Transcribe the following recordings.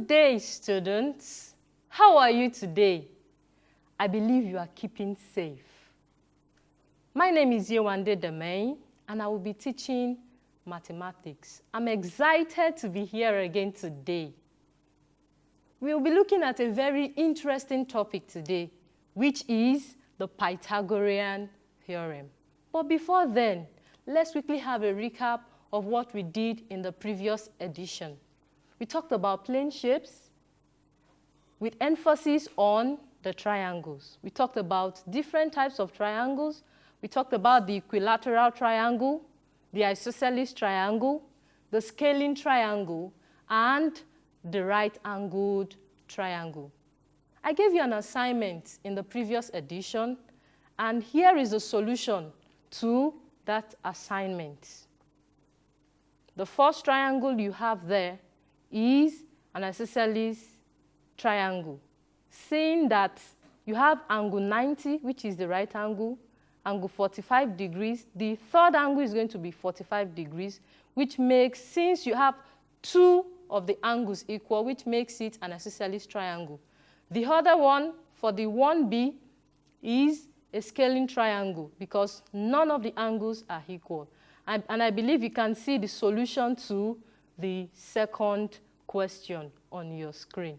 Good day, students. How are you today? I believe you are keeping safe. My name is Yewande Demain, and I will be teaching mathematics. I'm excited to be here again today. We will be looking at a very interesting topic today, which is the Pythagorean theorem. But before then, let's quickly have a recap of what we did in the previous edition. We talked about plane shapes with emphasis on the triangles. We talked about different types of triangles. We talked about the equilateral triangle, the isosceles triangle, the scaling triangle, and the right-angled triangle. I gave you an assignment in the previous edition, and here is the solution to that assignment. The first triangle you have there is an isosceles triangle, saying that you have angle 90, which is the right angle 45 degrees. The third angle is going to be 45 degrees, which makes, since you have two of the angles equal, which makes it an isosceles triangle. The other one, for the 1B, is a scaling triangle because none of the angles are equal. And I believe you can see the solution to the second question on your screen.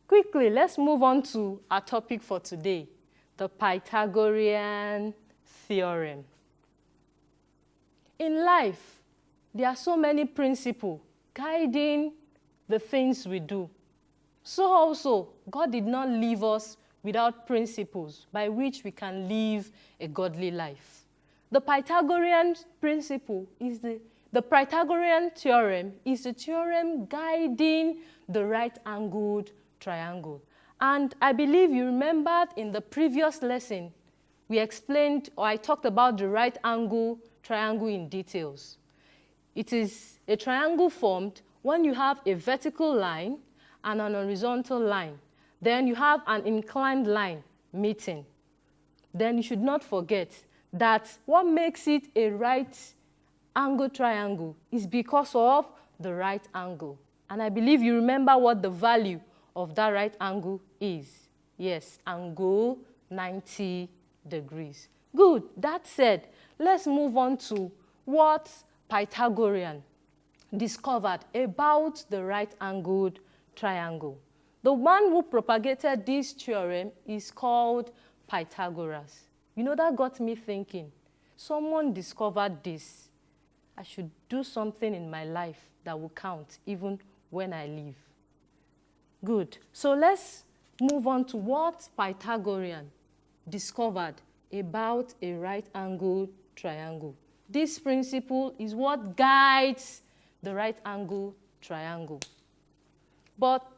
Quickly, let's move on to our topic for today, the Pythagorean theorem. In life, there are so many principles guiding the things we do. So also, God did not leave us without principles by which we can live a godly life. The Pythagorean principle is the Pythagorean theorem is the theorem guiding the right-angled triangle. And I believe you remembered in the previous lesson, we explained, or I talked about the right angle triangle in details. It is a triangle formed when you have a vertical line and an horizontal line. Then you have an inclined line meeting. Then you should not forget that what makes it a right angle triangle is because of the right angle. And I believe you remember what the value of that right angle is. Yes, angle 90 degrees. Good. That said, let's move on to what Pythagorean discovered about the right-angled triangle. The one who propagated this theorem is called Pythagoras. You know, that got me thinking, someone discovered this. I should do something in my life that will count even when I leave. Good. So let's move on to what Pythagorean discovered about a right-angled triangle. This principle is what guides the right-angled triangle. But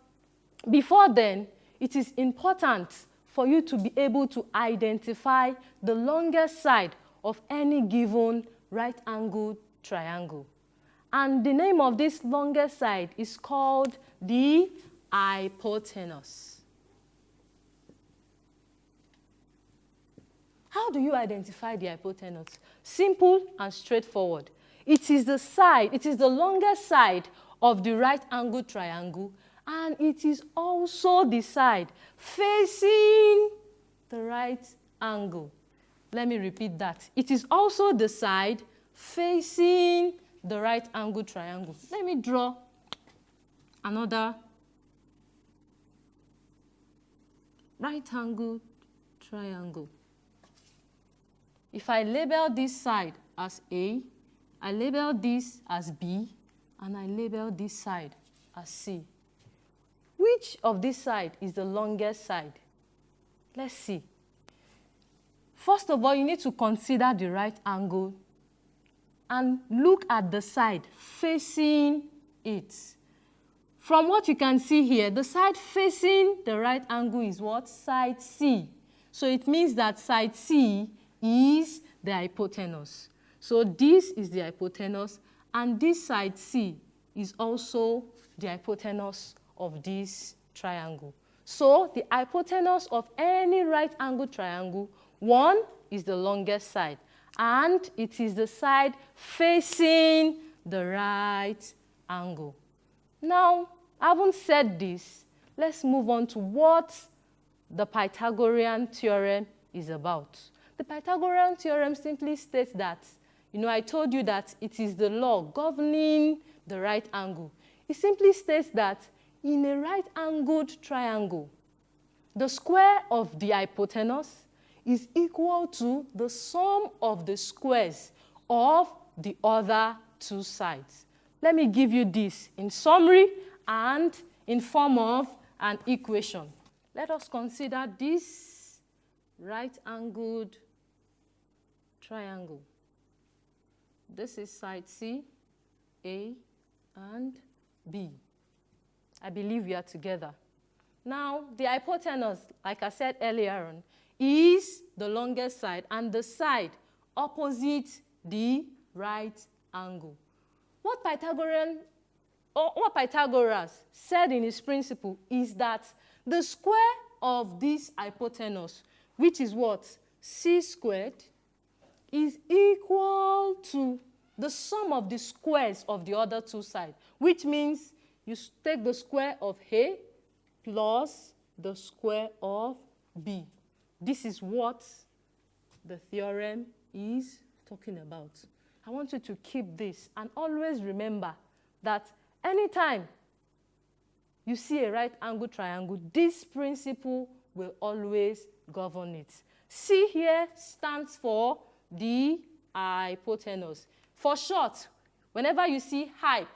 before then, it is important for you to be able to identify the longest side of any given right-angled triangle. And the name of this longest side is called the hypotenuse. How do you identify the hypotenuse? Simple and straightforward. It is the side, it is the longest side of the right-angled triangle, and it is also the side facing the right angle. Let me repeat that. It is also the side facing the right-angled triangle. Let me draw another right-angled triangle. If I label this side as A, I label this as B, and I label this side as C. Which of this side is the longest side? Let's see. First of all, you need to consider the right angle and look at the side facing it. From what you can see here, the side facing the right angle is what? Side C. So it means that side C is the hypotenuse. So this is the hypotenuse, and this side C is also the hypotenuse of this triangle. So the hypotenuse of any right angle triangle, one is the longest side, and it is the side facing the right angle. Now, having said this, let's move on to what the Pythagorean theorem is about. The Pythagorean theorem simply states that, I told you that it is the law governing the right angle. It simply states that in a right-angled triangle, the square of the hypotenuse is equal to the sum of the squares of the other two sides. Let me give you this in summary and in form of an equation. Let us consider this right-angled triangle. This is side C, A, and B. I believe we are together. Now, the hypotenuse, like I said earlier on, is the longest side and the side opposite the right angle. What Pythagoras said in his principle is that the square of this hypotenuse, which is what? C squared, is equal to the sum of the squares of the other two sides, which means you take the square of A plus the square of B. This is what the theorem is talking about. I want you to keep this and always remember that anytime you see a right angle triangle, this principle will always govern it. C here stands for the hypotenuse. For short, whenever you see hyp,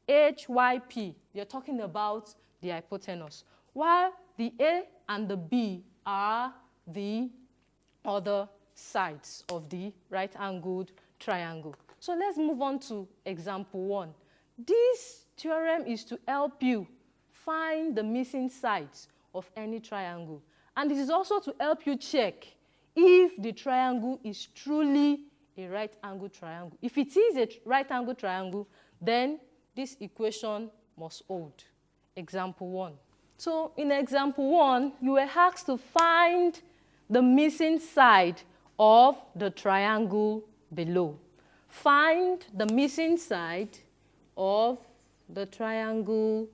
HYP, you're talking about the hypotenuse, while the A and the B are the other sides of the right-angled triangle. So let's move on to example 1. This theorem is to help you find the missing sides of any triangle. And it is also to help you check if the triangle is truly a right-angled triangle. If it is a right-angled triangle, then this equation must hold. Example 1. So in example 1, you were asked to find the missing side of the triangle below. Find the missing side of the triangle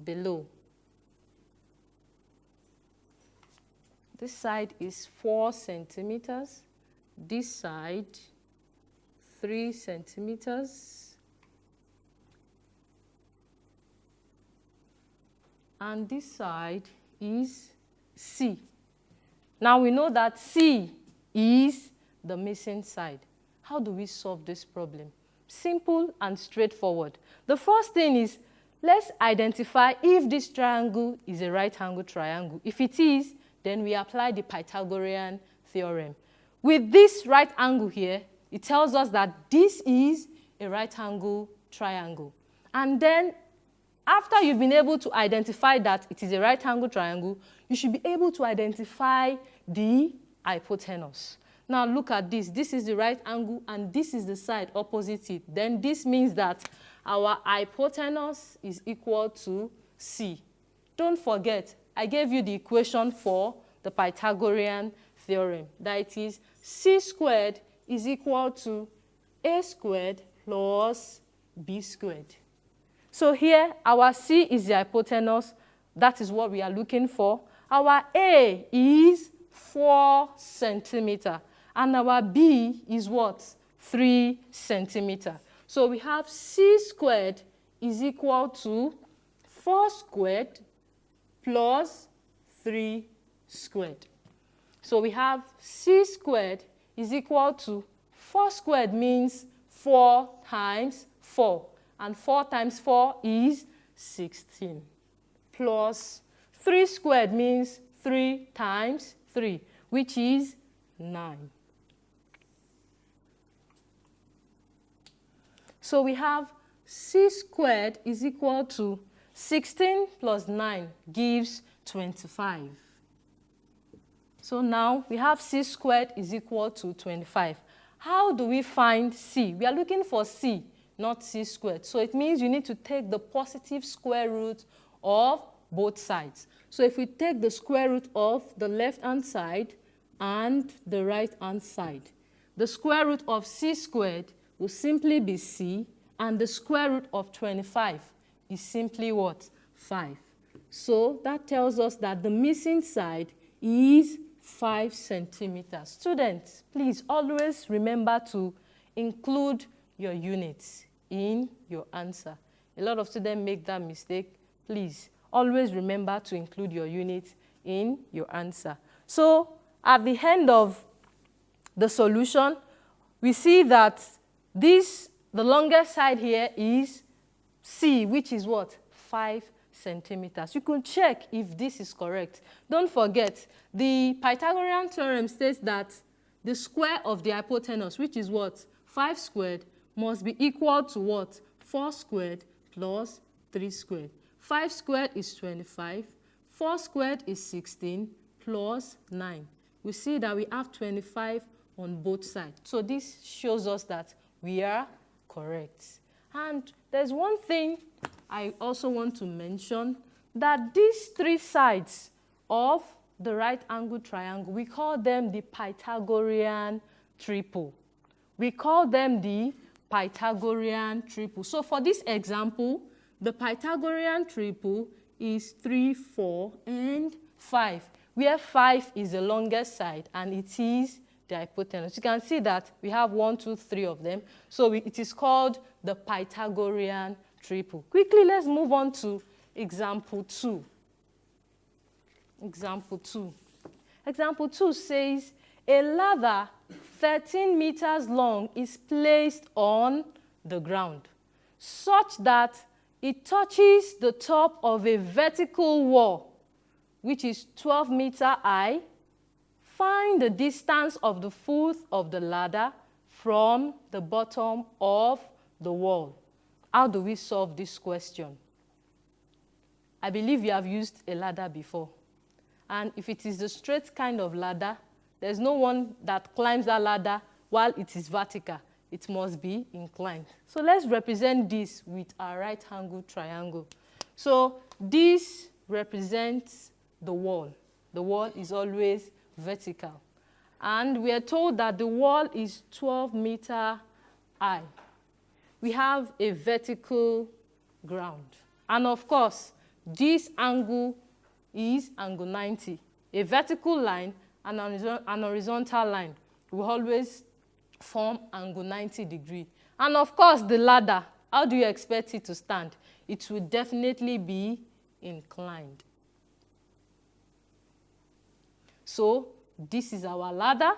below. This side is 4 centimeters. This side, 3 centimeters. And this side is C. Now we know that C is the missing side. How do we solve this problem? Simple and straightforward. The first thing is, let's identify if this triangle is a right-angled triangle. If it is, then we apply the Pythagorean theorem. With this right angle here, it tells us that this is a right-angled triangle. And then, after you've been able to identify that it is a right-angled triangle, you should be able to identify the hypotenuse. Now look at this. This is the right angle and this is the side opposite it. Then this means that our hypotenuse is equal to C. Don't forget, I gave you the equation for the Pythagorean theorem. That it is C squared is equal to A squared plus B squared. So here, our C is the hypotenuse. That is what we are looking for. Our A is 4 centimeters. And our B is what? 3 centimeters. So we have C squared is equal to 4 squared plus 3 squared. So we have C squared is equal to 4 squared means 4 times 4. And 4 times 4 is 16. Plus 3 squared means 3 times 3, which is 9. So we have C squared is equal to 16 plus 9 gives 25. So now we have c squared is equal to 25. How do we find c? We are looking for c, not c squared. So it means you need to take the positive square root of both sides. So if we take the square root of the left-hand side and the right-hand side, the square root of c squared will simply be c, and the square root of 25 is simply what? 5. So that tells us that the missing side is 5 centimeters. Students, please always remember to include your units in your answer. A lot of students make that mistake. Please always remember to include your units in your answer. So at the end of the solution, we see that the longest side here is C, which is what? 5 centimeters. You can check if this is correct. Don't forget, the Pythagorean theorem states that the square of the hypotenuse, which is what? 5 squared, must be equal to what? 4 squared plus 3 squared. 5 squared is 25, 4 squared is 16, plus 9. We see that we have 25 on both sides. So this shows us that we are correct. And there's one thing I also want to mention, that these 3 sides of the right angle triangle, we call them the Pythagorean triple. We call them the Pythagorean triple. So for this example, the Pythagorean triple is 3, 4, and 5, where 5 is the longest side and it is the hypotenuse. You can see that we have 1, 2, 3 of them. So it is called the Pythagorean triple. Quickly, let's move on to example 2. Example 2. Example 2 says, a ladder 13 meters long is placed on the ground such that it touches the top of a vertical wall, which is 12 meters high. Find the distance of the foot of the ladder from the bottom of the wall. How do we solve this question? I believe you have used a ladder before. And if it is the straight kind of ladder, there's no one that climbs that ladder while it is vertical. It must be inclined. So let's represent this with our right angle triangle. So this represents the wall. The wall is always vertical. And we are told that the wall is 12 meters high. We have a vertical ground. And of course, this angle is angle 90. A vertical line and an horizontal line will always form angle 90 degree. And of course, the ladder, how do you expect it to stand? It will definitely be inclined. So this is our ladder,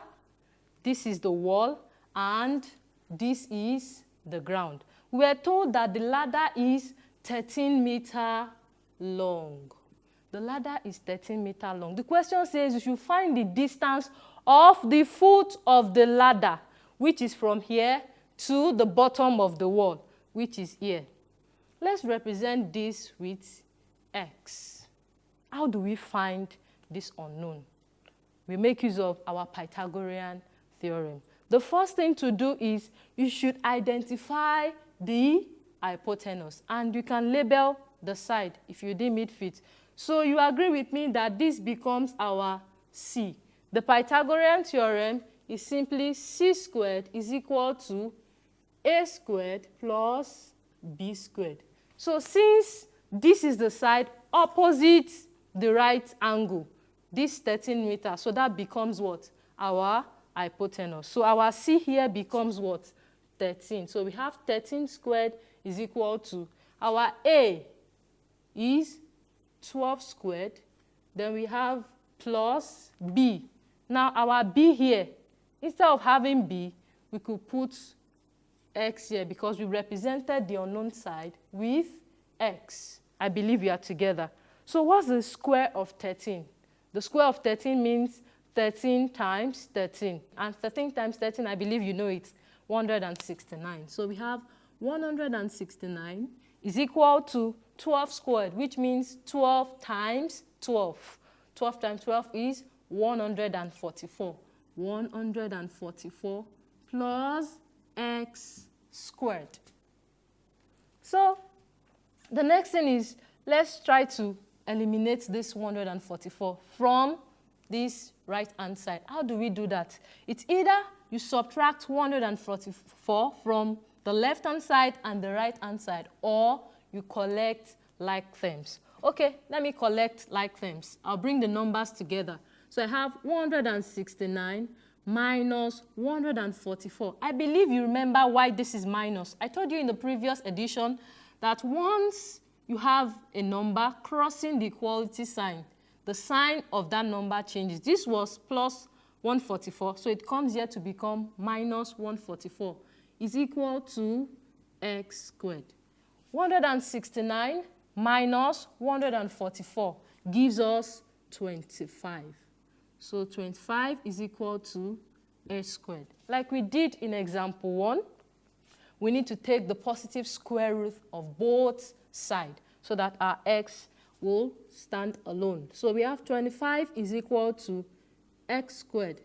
this is the wall, and this is the ground. We are told that the ladder is 13 meters long. The ladder is 13 meters long. The question says you should find the distance of the foot of the ladder, which is from here to the bottom of the wall, which is here. Let's represent this with x. How do we find this unknown? We make use of our Pythagorean theorem. The first thing to do is you should identify the hypotenuse, and you can label the side if you deem it fit. So you agree with me that this becomes our C. The Pythagorean theorem is simply C squared is equal to A squared plus B squared. So since this is the side opposite the right angle, this 13 meters, so that becomes what? Our hypotenuse. So our C here becomes what? 13. So we have 13 squared is equal to, our A is 12 squared. Then we have plus B. Now our B here, instead of having B, we could put X here because we represented the unknown side with X. I believe we are together. So what's the square of 13? The square of 13 means 13 times 13. And 13 times 13, I believe you know it, 169. So we have 169 is equal to 12 squared, which means 12 times 12. 12 times 12 is 144. 144 plus x squared. So the next thing is, let's try to eliminate this 144 from this right-hand side. How do we do that? It's either you subtract 144 from the left-hand side and the right-hand side, or you collect like terms. Okay, let me collect like terms. I'll bring the numbers together. So I have 169 minus 144. I believe you remember why this is minus. I told you in the previous edition that once you have a number crossing the equality sign, the sign of that number changes. This was plus 144, so it comes here to become minus 144 is equal to x squared. 169 minus 144 gives us 25. So 25 is equal to x squared. Like we did in example 1, we need to take the positive square root of both sides so that our x will stand alone. So we have 25 is equal to x squared.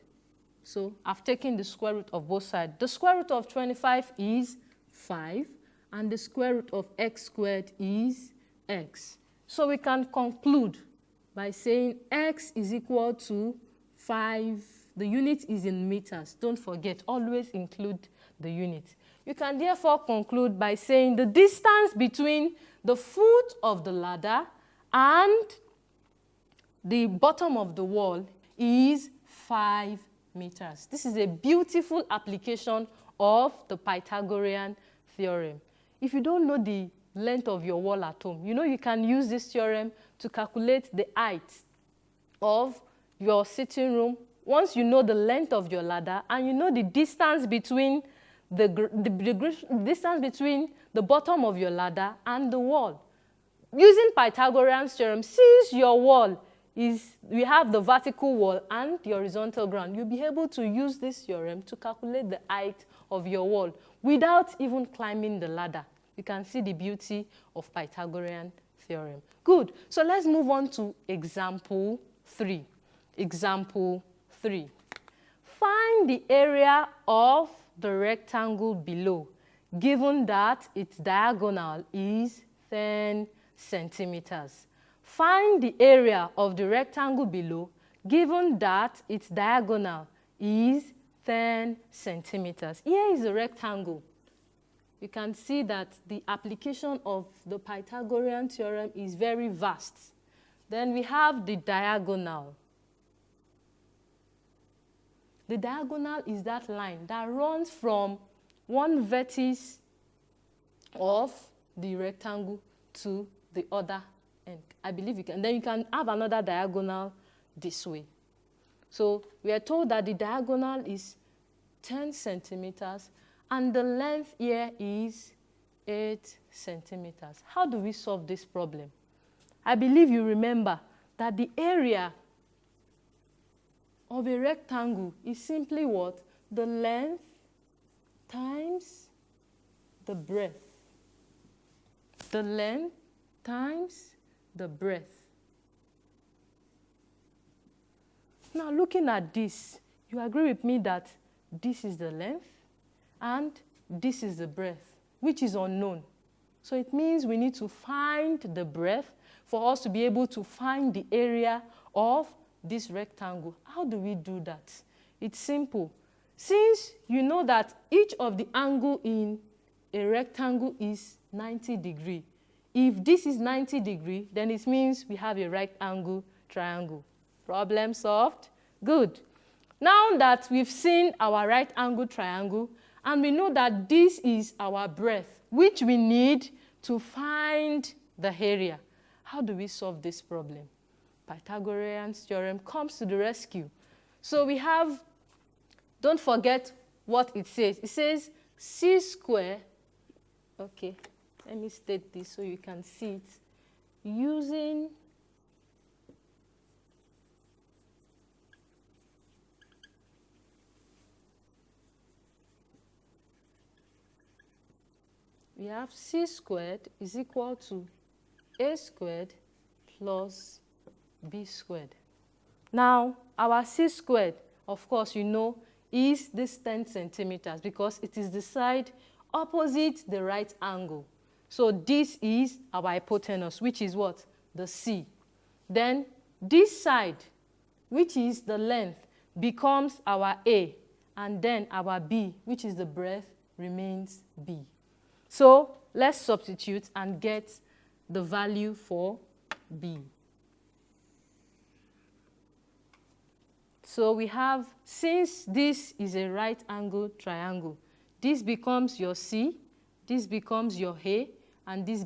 So I've taken the square root of both sides. The square root of 25 is 5, and the square root of x squared is x. So we can conclude by saying x is equal to 5. The unit is in meters. Don't forget, always include the unit. You can therefore conclude by saying the distance between the foot of the ladder and the bottom of the wall is 5 meters. This is a beautiful application of the Pythagorean theorem. If you don't know the length of your wall at home, you know you can use this theorem to calculate the height of your sitting room. Once you know the length of your ladder and you know the distance between the distance between the bottom of your ladder and the wall. Using Pythagorean theorem, since your wall is, we have the vertical wall and the horizontal ground, you'll be able to use this theorem to calculate the height of your wall without even climbing the ladder. You can see the beauty of Pythagorean theorem. Good. So let's move on to example 3. Example 3. Find the area of the rectangle below, given that its diagonal is 10 centimeters. Find the area of the rectangle below, given that its diagonal is 10 centimeters. Here is a rectangle. You can see that the application of the Pythagorean theorem is very vast. Then we have the diagonal. The diagonal is that line that runs from one vertex of the rectangle to the other end. I believe you can. Then you can have another diagonal this way. So we are told that the diagonal is 10 centimeters and the length here is 8 centimeters. How do we solve this problem? I believe you remember that the area of a rectangle is simply what? The length times the breadth. The length times the breadth. Now looking at this, you agree with me that this is the length and this is the breadth, which is unknown. So it means we need to find the breadth for us to be able to find the area of this rectangle. How do we do that? It's simple. Since you know that each of the angle in a rectangle is 90 degrees, if this is 90 degrees, then it means we have a right angle triangle. Problem solved? Good. Now that we've seen our right angle triangle and we know that this is our breadth, which we need to find the area, how do we solve this problem? Pythagorean theorem comes to the rescue. So we have, don't forget what it says. It says c squared, okay, let me state this so you can see it. Using we have c squared is equal to A squared plus B squared. Now, our C squared, of course, you know, is this 10 centimeters because it is the side opposite the right angle. So this is our hypotenuse, which is what? The C. Then this side, which is the length, becomes our A, and then our B, which is the breadth, remains B. So let's substitute and get the value for B. So we have, since this is a right angle triangle, this becomes your C, this becomes your A, and this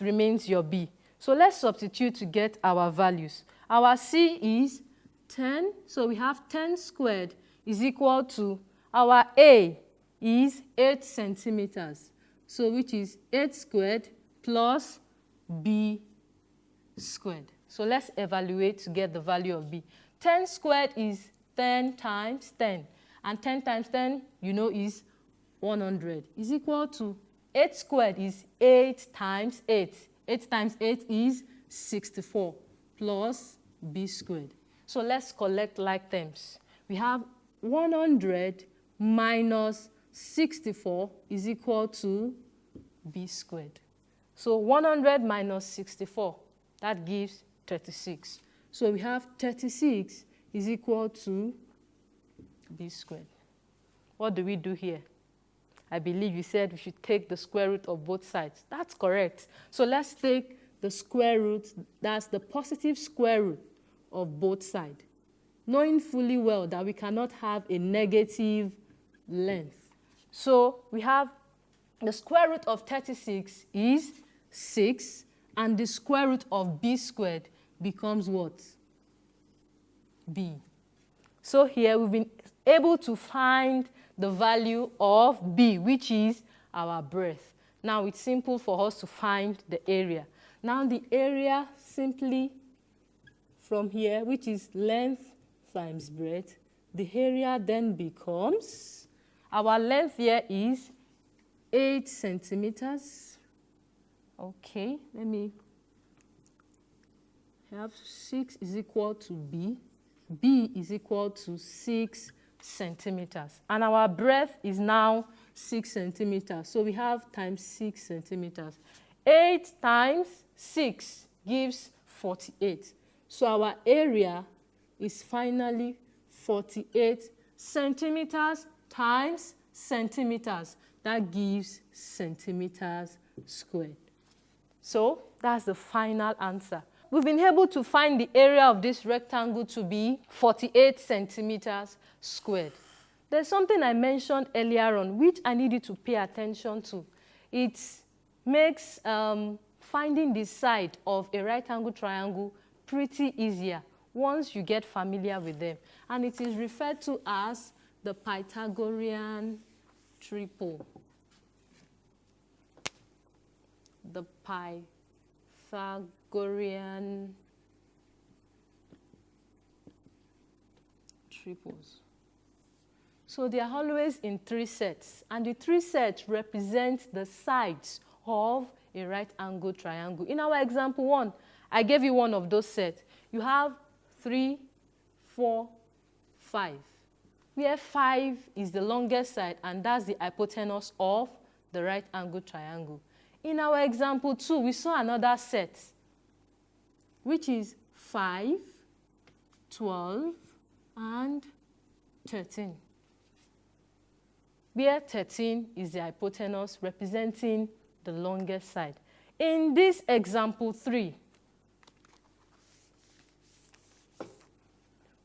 remains your B. So let's substitute to get our values. Our C is 10, so we have 10 squared is equal to, our A is 8 centimeters, so which is 8 squared plus B squared. So let's evaluate to get the value of B. 10 squared is 10 times 10, and 10 times 10, you know, is 100, is equal to 8 squared is 8 times 8. 8 times 8 is 64 plus B squared. So let's collect like terms. We have 100 minus 64 is equal to B squared. So 100 minus 64, that gives 36. So we have 36 is equal to B squared. What do we do here? I believe you said we should take the square root of both sides. That's correct. So let's take the square root, that's the positive square root of both sides, knowing fully well that we cannot have a negative length. So we have the square root of 36 is 6, and the square root of B squared becomes what? B. So here we've been able to find the value of B, which is our breadth. Now it's simple for us to find the area. Now the area simply from here, which is length times breadth, the area then becomes, our length here is 8 centimeters. Okay, let me have 6 is equal to B. B is equal to 6 centimeters. And our breadth is now 6 centimeters. So we have times 6 centimeters. 8 times 6 gives 48. So our area is finally 48 centimeters times centimeters. That gives centimeters squared. So that's the final answer. We've been able to find the area of this rectangle to be 48 centimeters squared. There's something I mentioned earlier on which I need you to pay attention to. It makes finding the side of a right angle triangle pretty easier once you get familiar with them. And it is referred to as the Pythagorean triple. The Pythagorean triples. So they are always in 3 sets, and the 3 sets represent the sides of a right angle triangle. In our example 1, I gave you one of those sets. You have 3, 4, 5, where 5 is the longest side, and that's the hypotenuse of the right angle triangle. In our example 2, we saw another set, which is 5, 12, and 13. Where 13 is the hypotenuse representing the longest side. In this example 3,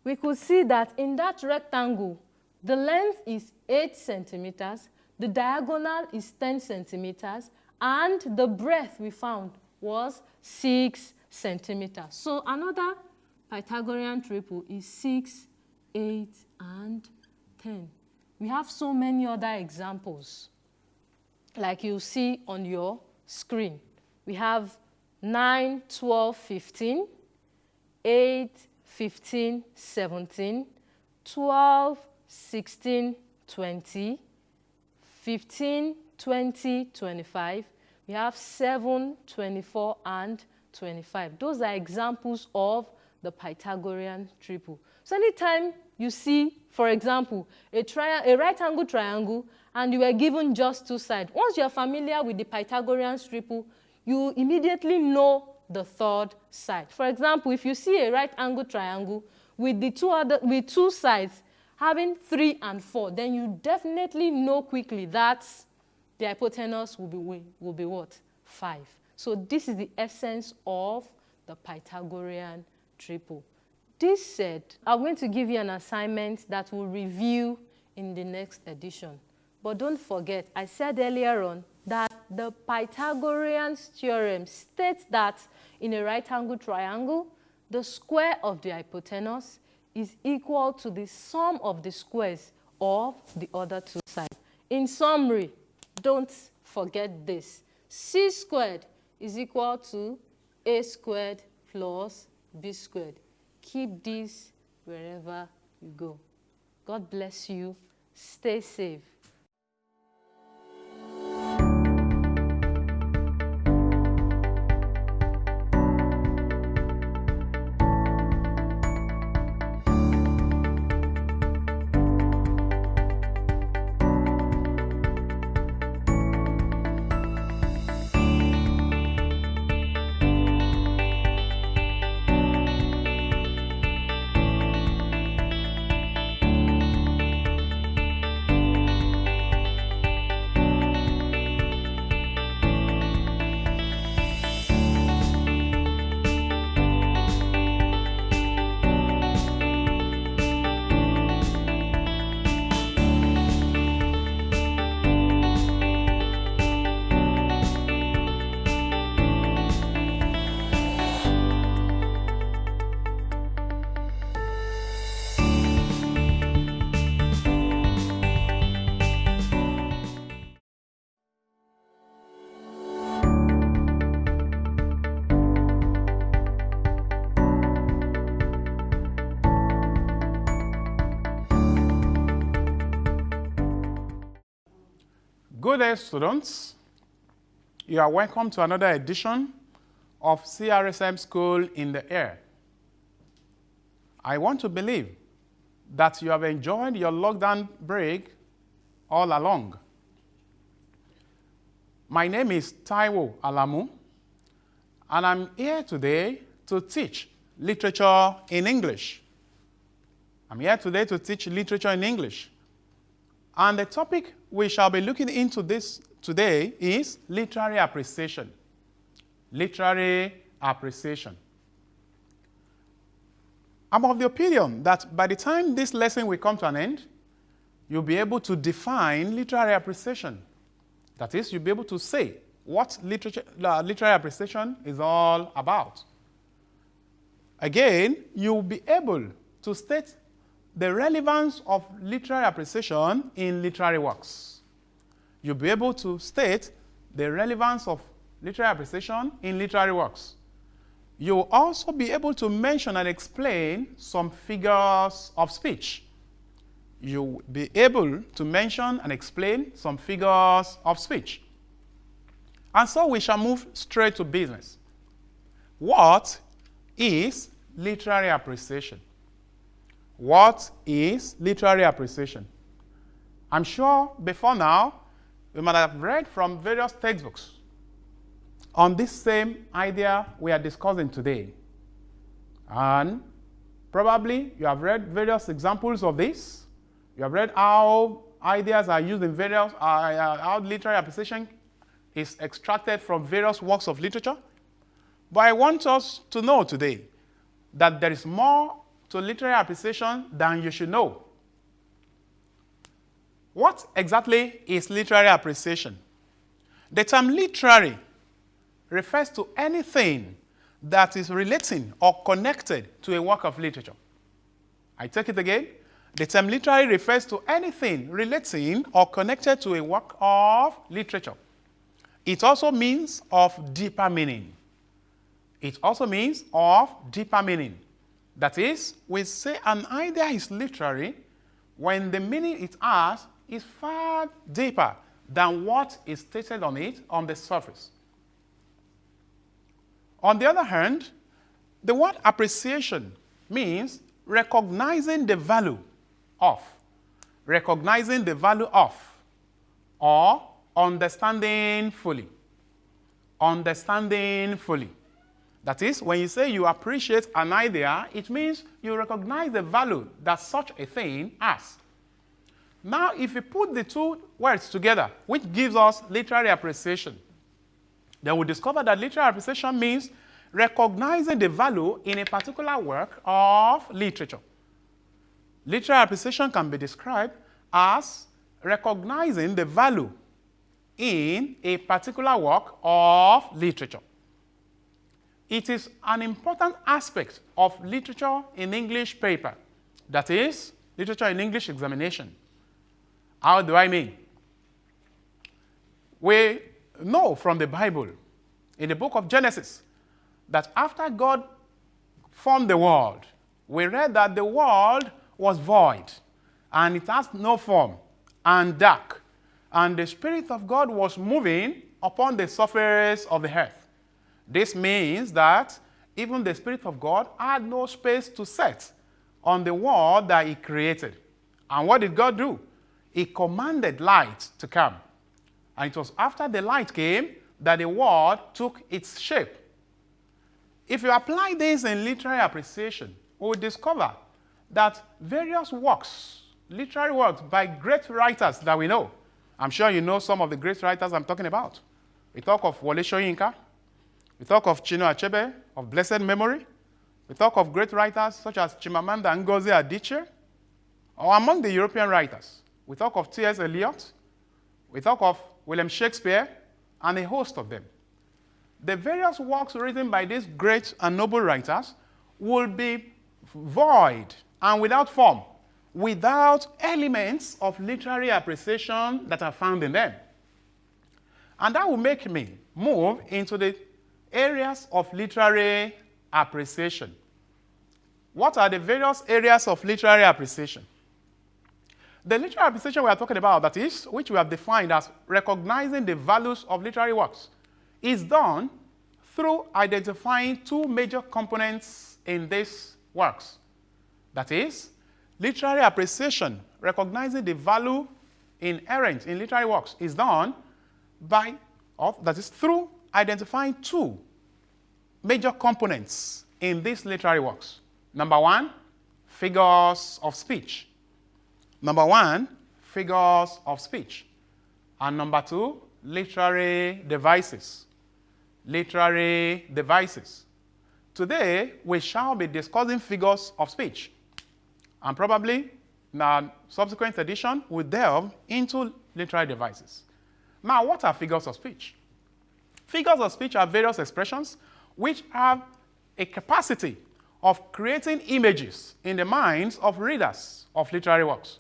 we could see that in that rectangle, the length is 8 centimeters, the diagonal is 10 centimeters, and the breadth we found was 6 centimeters. So another Pythagorean triple is 6, 8, and 10. We have so many other examples, like you see on your screen. We have 9, 12, 15, 8, 15, 17, 12, 16, 20, 15, 20, 25. We have 7, 24, and 25. Those are examples of the Pythagorean triple. So anytime you see, for example, a right angle triangle and you were given just two sides, once you're familiar with the Pythagorean triple, you immediately know the third side. For example, if you see a right angle triangle with two sides having 3 and 4, then you definitely know quickly that the hypotenuse will be what? 5. So this is the essence of the Pythagorean triple. This said, I'm going to give you an assignment that we'll review in the next edition. But don't forget, I said earlier on that the Pythagorean theorem states that in a right angle triangle, the square of the hypotenuse is equal to the sum of the squares of the other two sides. In summary, don't forget this. C squared is equal to A squared plus B squared. Keep this wherever you go. God bless you. Stay safe. Good day, students. You are welcome to another edition of CRSM School in the Air. I want to believe that you have enjoyed your lockdown break all along. My name is Taiwo Alamu, and I'm here today to teach literature in English. I'm here today to teach literature in English. And the topic we shall be looking into this today is literary appreciation. Literary appreciation. I'm of the opinion that by the time this lesson will come to an end, you'll be able to define literary appreciation. That is, you'll be able to say what literary appreciation is all about. Again, you'll be able to state the relevance of literary appreciation in literary works. You'll be able to state the relevance of literary appreciation in literary works. You'll also be able to mention and explain some figures of speech. You'll be able to mention and explain some figures of speech. And so we shall move straight to business. What is literary appreciation? What is literary appreciation? I'm sure before now, you might have read from various textbooks on this same idea we are discussing today. And probably you have read various examples of this. You have read how ideas are used in various, how literary appreciation is extracted from various works of literature. But I want us to know today that there is more to literary appreciation than you should know. What exactly is literary appreciation? The term literary refers to anything that is relating or connected to a work of literature. I take it again. The term literary refers to anything relating or connected to a work of literature. It also means of deeper meaning. It also means of deeper meaning. That is, we say an idea is literary when the meaning it has is far deeper than what is stated on it on the surface. On the other hand, the word appreciation means recognizing the value of, or understanding fully. Understanding fully. That is, when you say you appreciate an idea, it means you recognize the value that such a thing has. Now, if you put the two words together, which gives us literary appreciation, then we discover that literary appreciation means recognizing the value in a particular work of literature. Literary appreciation can be described as recognizing the value in a particular work of literature. It is an important aspect of literature in English paper, that is, literature in English examination. How do I mean? We know from the Bible, in the book of Genesis, that after God formed the world, we read that the world was void, and it has no form, and dark, and the Spirit of God was moving upon the surface of the earth. This means that even the Spirit of God had no space to set on the world that He created. And what did God do? He commanded light to come. And it was after the light came that the world took its shape. If you apply this in literary appreciation, we will discover that various works, literary works by great writers that we know, I'm sure you know some of the great writers I'm talking about. We talk of Wole Soyinka. We talk of Chinua Achebe, of blessed memory. We talk of great writers such as Chimamanda Ngozi Adichie, or among the European writers, we talk of T.S. Eliot. We talk of William Shakespeare, and a host of them. The various works written by these great and noble writers will be void and without form, without elements of literary appreciation that are found in them. And that will make me move into the areas of literary appreciation. What are the various areas of literary appreciation? The literary appreciation we are talking about, that is, which we have defined as recognizing the values of literary works, is done through identifying two major components in these works. That is, literary appreciation, recognizing the value inherent in literary works, is done through identifying two major components in these literary works. Number one, figures of speech. Number one, figures of speech. And number two, literary devices. Literary devices. Today, we shall be discussing figures of speech. And probably, in our subsequent edition, we'll delve into literary devices. Now, what are figures of speech? Figures of speech are various expressions which have a capacity of creating images in the minds of readers of literary works.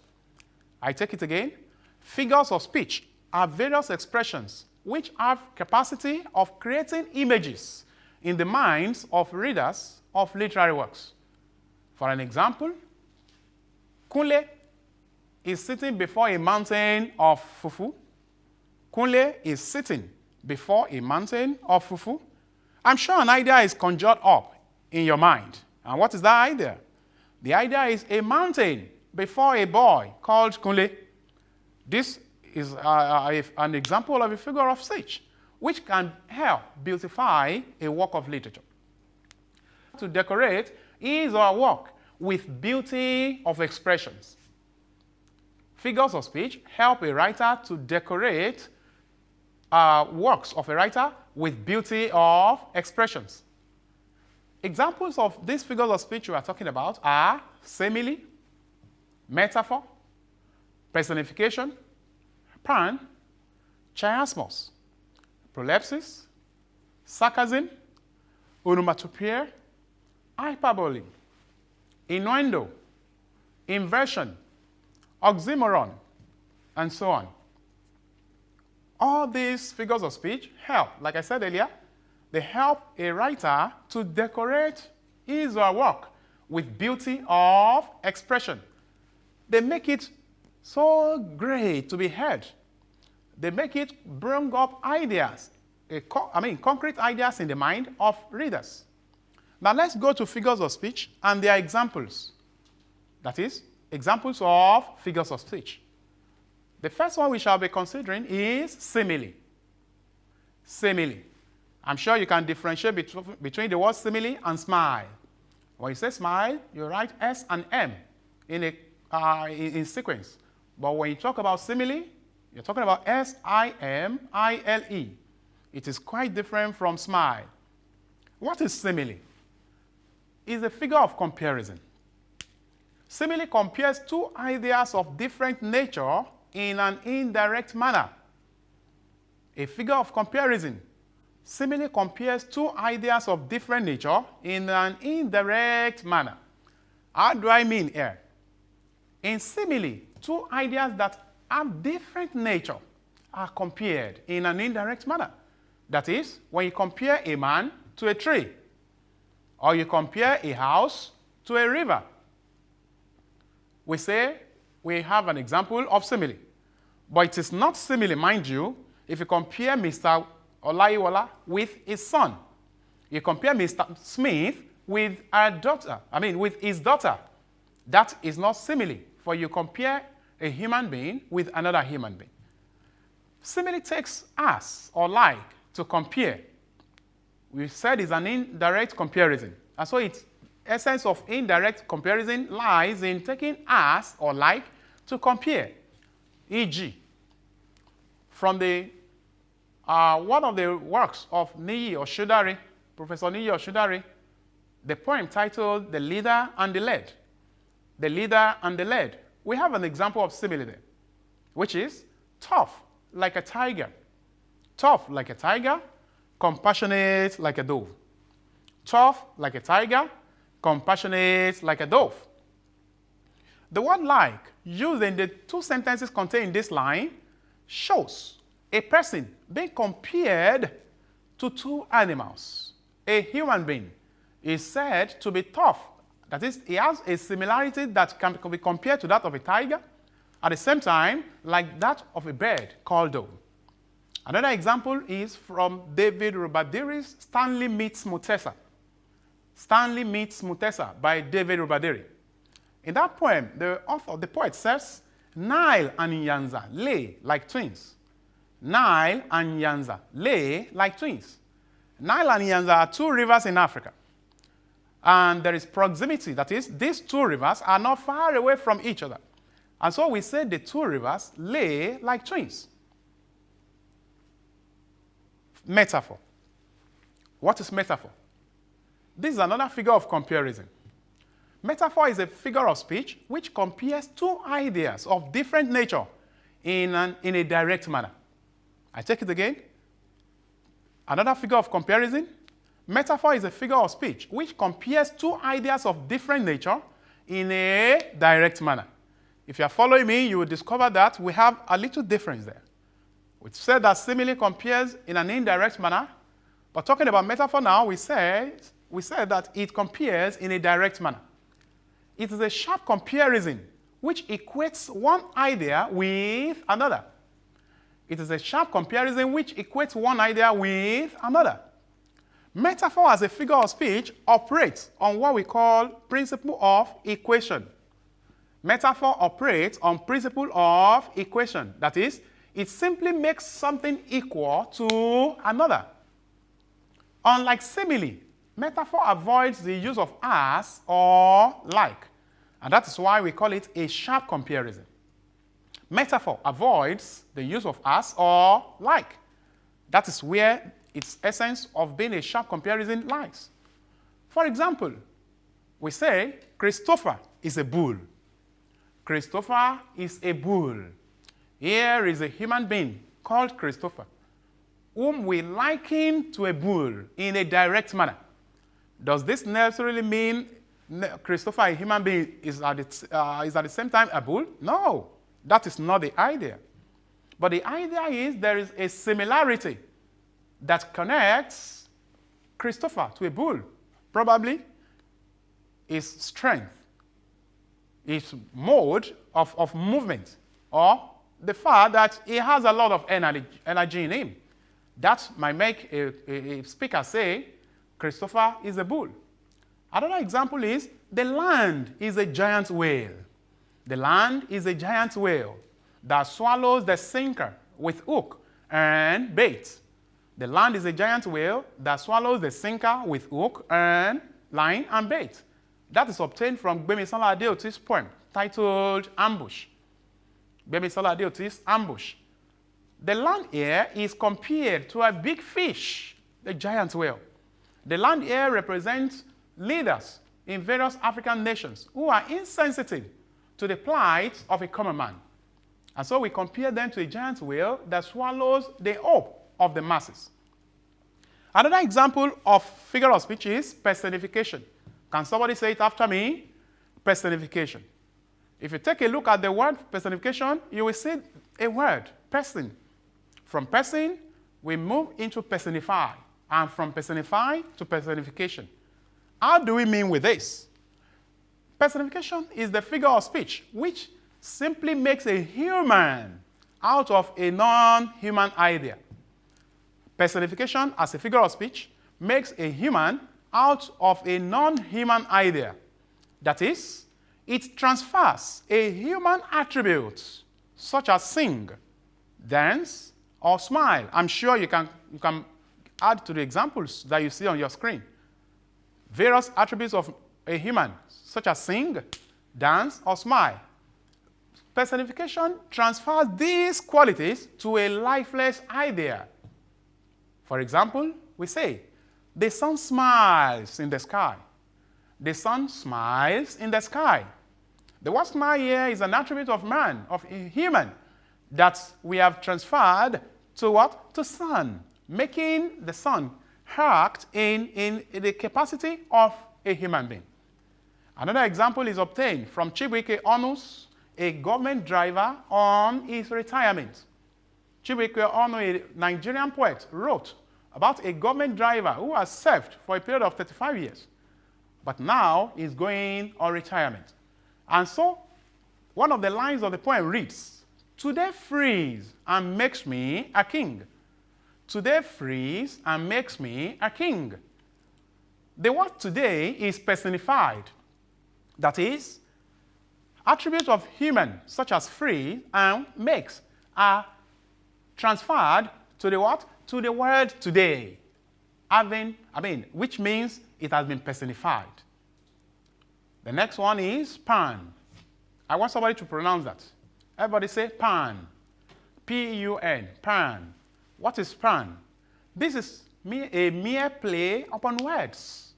I take it again. Figures of speech are various expressions which have capacity of creating images in the minds of readers of literary works. For an example, Kunle is sitting before a mountain of fufu. Kunle is sitting before a mountain of fufu. I'm sure an idea is conjured up in your mind. And what is that idea? The idea is a mountain before a boy called Kunle. This is an example of a figure of speech which can help beautify a work of literature. To decorate his or her work with beauty of expressions. Figures of speech help a writer to decorate works of a writer with beauty of expressions. Examples of these figures of speech we are talking about are simile, metaphor, personification, pan, chiasmus, prolepsis, sarcasm, onomatopoeia, hyperbole, innuendo, inversion, oxymoron, and so on. All these figures of speech help, like I said earlier, they help a writer to decorate his or her work with beauty of expression. They make it so great to be heard they make it bring up ideas, concrete ideas in the mind of readers. Now let's go to figures of speech and their examples. That is, examples of figures of speech. The first one we shall be considering is simile. Simile. I'm sure you can differentiate between the word simile and smile. When you say smile, you write S and M in sequence. But when you talk about simile, you're talking about S-I-M-I-L-E. It is quite different from smile. What is simile? It's a figure of comparison. Simile compares two ideas of different nature in an indirect manner. A figure of comparison. Simile compares two ideas of different nature in an indirect manner. How do I mean here? In simile, two ideas that have different nature are compared in an indirect manner. That is, when you compare a man to a tree, or you compare a house to a river. We say we have an example of simile. But it is not simile, mind you, if you compare Mr. Olaiwola with his son. You compare Mr. Smith with with his daughter. That is not simile, for you compare a human being with another human being. Simile takes as or like to compare. We said it's an indirect comparison. And so its essence of indirect comparison lies in taking as or like to compare. E.g., from the one of the works of Niyi Oshudari, Professor Niyi Oshudari, the poem titled The Leader and the Led. The Leader and the Led. We have an example of simile there, which is tough like a tiger. Tough like a tiger, compassionate like a dove. Tough like a tiger, compassionate like a dove. The word like, used in the two sentences contained in this line, shows a person being compared to two animals. A human being is said to be tough. That is, he has a similarity that can be compared to that of a tiger, at the same time, like that of a bird called dove. Another example is from David Rubadiri's Stanley Meets Mutesa. Stanley Meets Mutesa by David Rubadiri. In that poem, the poet says, Nile and Nyanza lay like twins. Nile and Nyanza lay like twins. Nile and Nyanza are two rivers in Africa. And there is proximity. That is, these two rivers are not far away from each other. And so we say the two rivers lay like twins. Metaphor. What is metaphor? This is another figure of comparison. Metaphor is a figure of speech which compares two ideas of different nature in a direct manner. I take it again. Another figure of comparison. Metaphor is a figure of speech which compares two ideas of different nature in a direct manner. If you are following me, you will discover that we have a little difference there. We said that simile compares in an indirect manner, but talking about metaphor now, we said that it compares in a direct manner. It is a sharp comparison which equates one idea with another. It is a sharp comparison which equates one idea with another. Metaphor as a figure of speech operates on what we call principle of equation. Metaphor operates on principle of equation. That is, it simply makes something equal to another. Unlike simile, metaphor avoids the use of as or like. And that is why we call it a sharp comparison. Metaphor avoids the use of as or like. That is where its essence of being a sharp comparison lies. For example, we say Christopher is a bull. Christopher is a bull. Here is a human being called Christopher, whom we liken to a bull in a direct manner. Does this necessarily mean Christopher, a human being, is at the same time a bull? No, that is not the idea. But the idea is there is a similarity that connects Christopher to a bull. Probably his strength, his mode of movement, or the fact that he has a lot of energy in him. That might make a speaker say, Christopher is a bull. Another example is, the land is a giant whale. The land is a giant whale that swallows the sinker with hook and bait. The land is a giant whale that swallows the sinker with hook and line and bait. That is obtained from Gbemisola Adeoti's poem titled Ambush. Gbemisola Adeoti's Ambush. The land here is compared to a big fish, the giant whale. The land here represents leaders in various African nations who are insensitive to the plight of a common man. And so we compare them to a giant whale that swallows the hope of the masses. Another example of figure of speech is personification. Can somebody say it after me? Personification. If you take a look at the word personification, you will see a word, person. From person, we move into personify, and from personify to personification. How do we mean with this? Personification is the figure of speech which simply makes a human out of a non-human idea. Personification as a figure of speech makes a human out of a non-human idea. That is, it transfers a human attribute such as sing, dance, or smile. I'm sure you can add to the examples that you see on your screen. Various attributes of a human, such as sing, dance, or smile. Personification transfers these qualities to a lifeless idea. For example, we say, the sun smiles in the sky. The sun smiles in the sky. The word smile here is an attribute of man, of a human, that we have transferred to what? To sun, making the sun act in the capacity of a human being. Another example is obtained from Chibuike Onus, a government driver on his retirement. Chibuike Onu, a Nigerian poet, wrote about a government driver who has served for a period of 35 years, but now is going on retirement. And so, one of the lines of the poem reads, "Today frees and makes me a king. Today frees and makes me a king." The word today is personified. That is, attributes of human, such as free and makes, are transferred to the what? To the word today. Which means it has been personified. The next one is pan. I want somebody to pronounce that. Everybody say pan. P-U-N, pan. What is pan? This is a mere play upon words.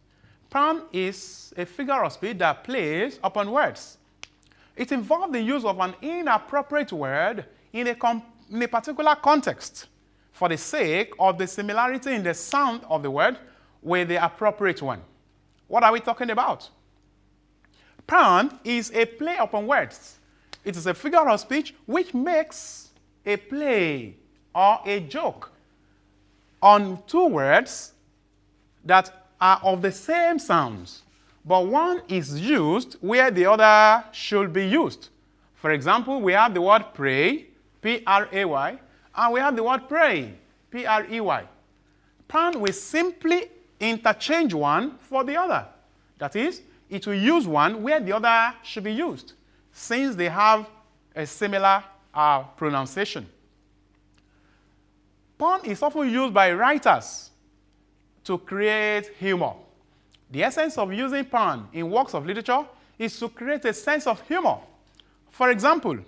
Pan is a figure of speech that plays upon words. It involves the use of an inappropriate word in a particular context for the sake of the similarity in the sound of the word with the appropriate one. What are we talking about? Pan is a play upon words. It is a figure of speech which makes a play or a joke on two words that are of the same sounds, but one is used where the other should be used. For example, we have the word pray, P-R-A-Y, and we have the word pray, P-R-E-Y. Pan will simply interchange one for the other. That is, it will use one where the other should be used, since they have a similar pronunciation. Pun is often used by writers to create humor. The essence of using pun in works of literature is to create a sense of humor. For example,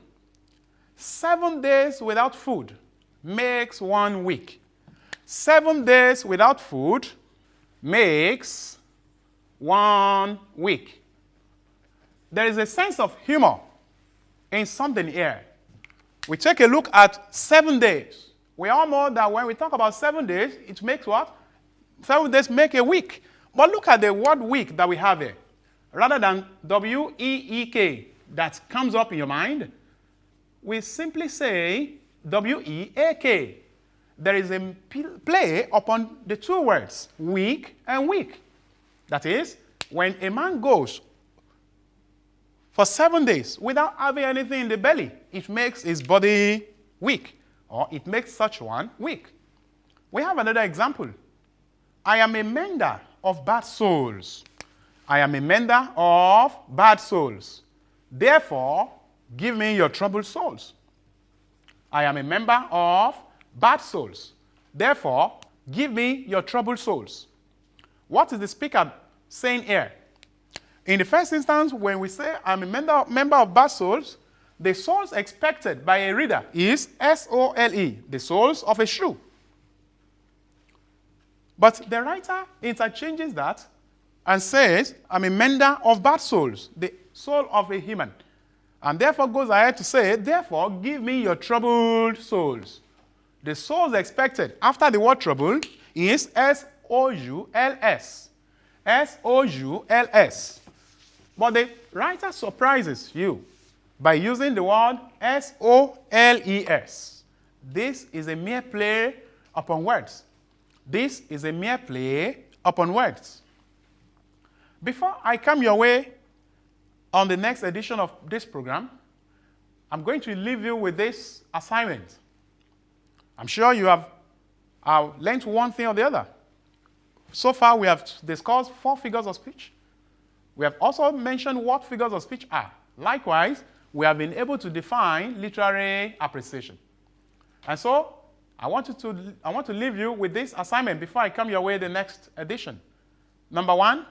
7 days without food makes 1 week. 7 days without food makes 1 week. There is a sense of humor in something here. We take a look at 7 days. We all know that when we talk about 7 days, it makes what? 7 days make a week. But look at the word week that we have here. Rather than W-E-E-K that comes up in your mind, we simply say W-E-A-K. There is a play upon the two words, week and week. That is, when a man goes for 7 days without having anything in the belly, it makes his body weak, or it makes such one weak. We have another example. I am a mender of bad souls. I am a mender of bad souls. Therefore, give me your troubled souls. I am a member of bad souls. Therefore, give me your troubled souls. What is the speaker saying here? In the first instance, when we say I'm a member of bad souls, the souls expected by a reader is S-O-L-E, the soles of a shoe. But the writer interchanges that and says, I'm a mender of bad souls, the soul of a human. And therefore goes ahead to say, therefore, give me your troubled souls. The souls expected after the word trouble is S-O-U-L-S. S-O-U-L-S. But the writer surprises you by using the word S-O-L-E-S. This is a mere play upon words. This is a mere play upon words. Before I come your way on the next edition of this program, I'm going to leave you with this assignment. I'm sure you have learned one thing or the other. So far, we have discussed 4 figures of speech. We have also mentioned what figures of speech are. Likewise, we have been able to define literary appreciation. And so, I want to leave you with this assignment before I come your way the next edition. Number 1,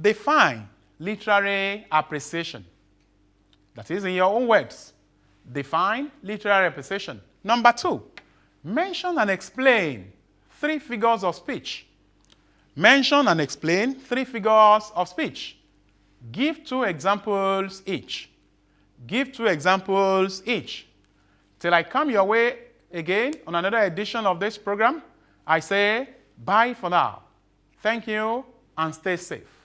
define literary appreciation. That is in your own words. Define literary appreciation. Number 2, mention and explain 3 figures of speech. Mention and explain 3 figures of speech. Give 2 examples each. Give 2 examples each. Till I come your way again on another edition of this program, I say bye for now. Thank you and stay safe.